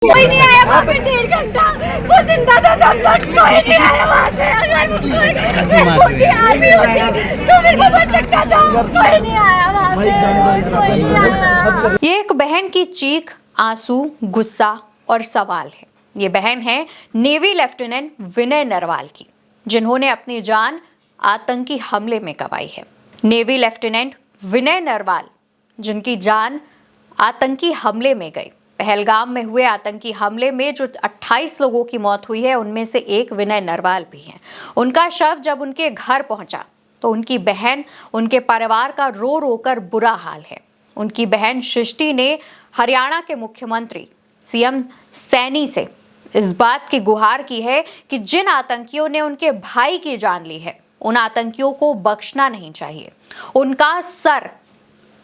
कोई नहीं आया वहाँ पे 1.5 घंटा। वो जिंदा था तब तक कोई नहीं आया वहाँ पे। अगर कोई आर्मी होती तो फिर वो बच सकता था। कोई नहीं आया वहाँ पे, कोई नहीं आया। ये एक बहन की चीख, आंसू, गुस्सा और सवाल है। ये बहन है नेवी लेफ्टिनेंट विनय नरवाल की, जिन्होंने अपनी जान आतंकी हमले में गंवाई है। नेवी लेफ्टिनेंट विनय नरवाल, जिनकी जान आतंकी हमले में गई। पहलगाम में हुए आतंकी हमले में जो 28 लोगों की मौत हुई है, उनमें से एक विनय नरवाल भी हैं। उनका शव जब उनके घर पहुंचा तो उनकी बहन, उनके परिवार का रो रो कर बुरा हाल है। उनकी बहन सृष्टि ने हरियाणा के मुख्यमंत्री सीएम सैनी से इस बात की गुहार की है कि जिन आतंकियों ने उनके भाई की जान ली है, उन आतंकियों को बख्शना नहीं चाहिए। उनका सर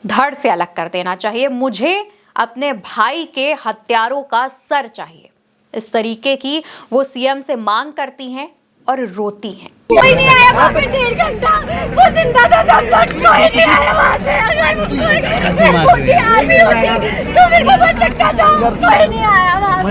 धड़ से अलग कर देना चाहिए। मुझे अपने भाई के हत्यारों का सर चाहिए। इस तरीके की वो सीएम से मांग करती हैं और रोती हैं। कोई नहीं आया वहाँ पे 1.5 घंटा। वो जिंदा था तब तक कोई नहीं आया वहाँ पे। अगर कोई आर्मी होती तो फिर वो बच सकता था। कोई नहीं आया वहाँ पे,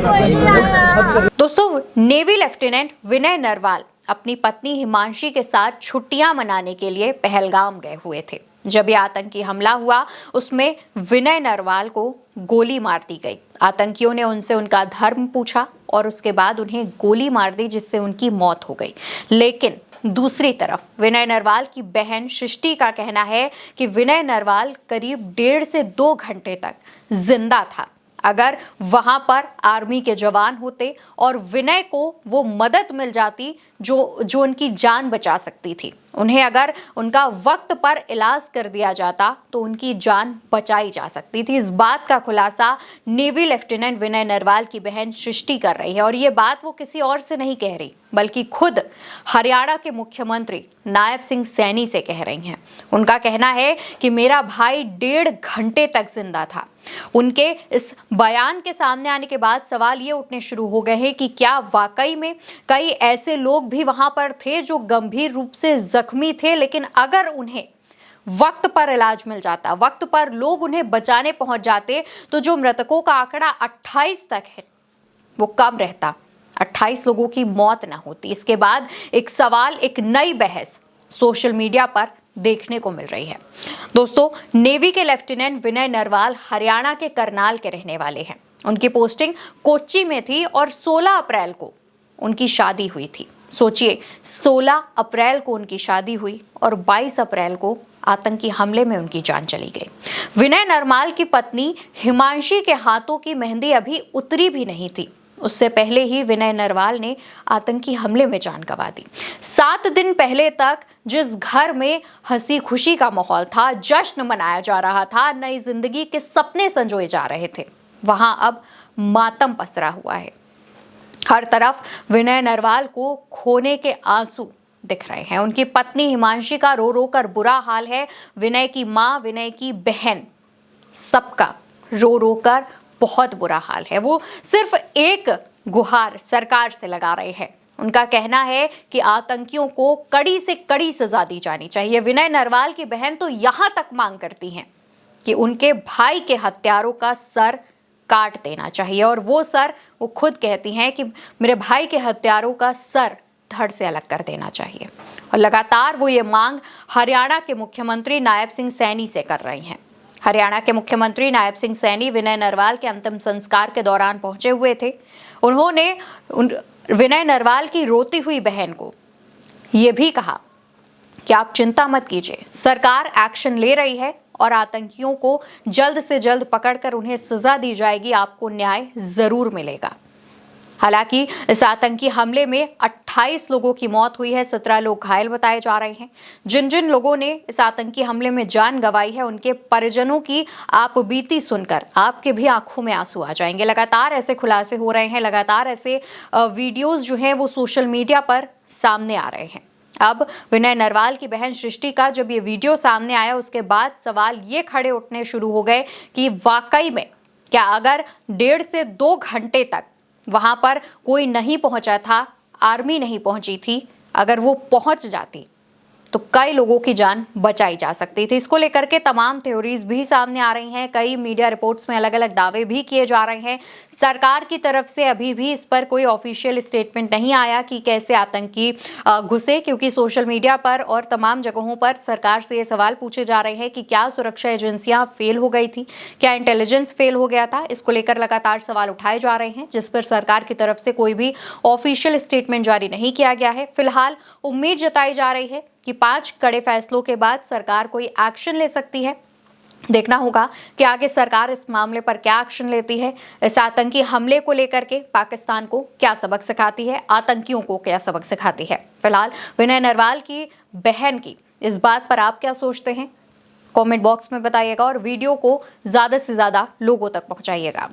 कोई नहीं आया। दोस्तों, नेवी लेफ्टिनेंट विनय नरवाल अपनी पत्नी हिमांशी के साथ छुट्टियां मनाने के लिए पहलगाम गए हुए थे। जब ये आतंकी हमला हुआ, उसमें विनय नरवाल को गोली मार दी गई। आतंकियों ने उनसे उनका धर्म पूछा और उसके बाद उन्हें गोली मार दी, जिससे उनकी मौत हो गई। लेकिन दूसरी तरफ विनय नरवाल की बहन सृष्टि का कहना है कि विनय नरवाल करीब 1.5 से 2 घंटे तक जिंदा था। अगर वहां पर आर्मी के जवान होते और विनय को वो मदद मिल जाती जो उनकी जान बचा सकती थी, उन्हें अगर उनका वक्त पर इलाज कर दिया जाता तो उनकी जान बचाई जा सकती थी। इस बात का खुलासा नेवी लेफ्टिनेंट विनय नरवाल की बहन सृष्टि कर रही है और ये बात वो किसी और से नहीं कह रही, बल्कि खुद हरियाणा के मुख्यमंत्री नायब सिंह सैनी से कह रही हैं। उनका कहना है कि मेरा भाई 1.5 घंटे तक जिंदा था। उनके इस बयान के सामने आने के बाद सवाल ये उठने शुरू हो गए हैं कि क्या वाकई में कई ऐसे लोग भी वहां पर थे जो गंभीर रूप से जख्मी थे, लेकिन अगर उन्हें वक्त पर इलाज मिल जाता, वक्त पर लोग उन्हें बचाने पहुंच जाते, तो जो मृतकों का आंकड़ा 28 तक है वो कम रहता, 28 लोगों की मौत ना होती। इसके बाद एक सवाल, एक नई बहस सोशल मीडिया पर देखने को मिल रही है। दोस्तों, नेवी के लेफ्टिनेंट विनय नरवाल हरियाणा के करनाल के रहने वाले हैं। उनकी पोस्टिंग कोच्चि में थी और 16 अप्रैल को उनकी शादी हुई थी। सोचिए, 16 अप्रैल को उनकी शादी हुई और 22 अप्रैल को आतंकी हमले में उनकी जान चली गई। विनय नरवाल की पत्नी हिमांशी के हाथों की मेहंदी अभी उतरी भी नहीं थी, उससे पहले ही विनय नरवाल ने आतंकी हमले में जान गंवा दी। 7 दिन पहले तक जिस घर में हंसी खुशी का माहौल था, जश्न मनाया जा रहा था, नई जिंदगी के सपने संजोए जा रहे थे, वहां अब मातम पसरा हुआ है। हर तरफ विनय नरवाल को खोने के आंसू दिख रहे हैं। उनकी पत्नी हिमांशी का रो रो कर बुरा हाल है। विनय की माँ, विनय की बहन, सबका रो रो कर बहुत बुरा हाल है। वो सिर्फ एक गुहार सरकार से लगा रहे हैं। उनका कहना है कि आतंकियों को कड़ी से कड़ी सजा दी जानी चाहिए। विनय नरवाल की बहन तो यहां तक मांग करती हैं कि उनके भाई के हत्यारों का सर काट देना चाहिए, और वो सर वो खुद कहती हैं कि मेरे भाई के हत्यारों का सर धड़ से अलग कर देना चाहिए। और लगातार वो ये मांग हरियाणा के मुख्यमंत्री नायब सिंह सैनी से कर रही हैं। हरियाणा के मुख्यमंत्री नायब सिंह सैनी विनय नरवाल के अंतिम संस्कार के दौरान पहुंचे हुए थे। उन्होंने विनय नरवाल की रोती हुई बहन को यह भी कहा कि आप चिंता मत कीजिए, सरकार एक्शन ले रही है और आतंकियों को जल्द से जल्द पकड़कर उन्हें सजा दी जाएगी, आपको न्याय जरूर मिलेगा। हालांकि इस आतंकी हमले में 28 लोगों की मौत हुई है, 17 लोग घायल बताए जा रहे हैं। जिन जिन लोगों ने इस आतंकी हमले में जान गंवाई है, उनके परिजनों की आप बीती सुनकर आपके भी आंखों में आंसू आ जाएंगे। लगातार ऐसे खुलासे हो रहे हैं, लगातार ऐसे वीडियोस जो हैं वो सोशल मीडिया पर सामने आ रहे हैं। अब विनय नरवाल की बहन सृष्टि का जब ये वीडियो सामने आया, उसके बाद सवाल ये खड़े उठने शुरू हो गए कि वाकई में क्या अगर 1.5 से 2 घंटे तक वहां पर कोई नहीं पहुंचा था, आर्मी नहीं पहुंची थी, अगर वो पहुंच जाती तो कई लोगों की जान बचाई जा सकती थी। इसको लेकर के तमाम थ्योरीज भी सामने आ रही हैं, कई मीडिया रिपोर्ट्स में अलग अलग दावे भी किए जा रहे हैं। सरकार की तरफ से अभी भी इस पर कोई ऑफिशियल स्टेटमेंट नहीं आया कि कैसे आतंकी घुसे, क्योंकि सोशल मीडिया पर और तमाम जगहों पर सरकार से ये सवाल पूछे जा रहे हैं कि क्या सुरक्षा एजेंसियां फेल हो गई थी, क्या इंटेलिजेंस फेल हो गया था। इसको लेकर लगातार सवाल उठाए जा रहे हैं, जिस पर सरकार की तरफ से कोई भी ऑफिशियल स्टेटमेंट जारी नहीं किया गया है। फिलहाल उम्मीद जताई जा रही है कि 5 कड़े फैसलों के बाद सरकार कोई एक्शन ले सकती है। देखना होगा कि आगे सरकार इस मामले पर क्या एक्शन लेती है। इस आतंकी हमले को लेकर के पाकिस्तान को क्या सबक सिखाती है, आतंकियों को क्या सबक सिखाती है। फिलहाल विनय नरवाल की बहन की इस बात पर आप क्या सोचते हैं, कमेंट बॉक्स में बताइएगा और वीडियो को ज्यादा से ज्यादा लोगों तक पहुंचाइएगा।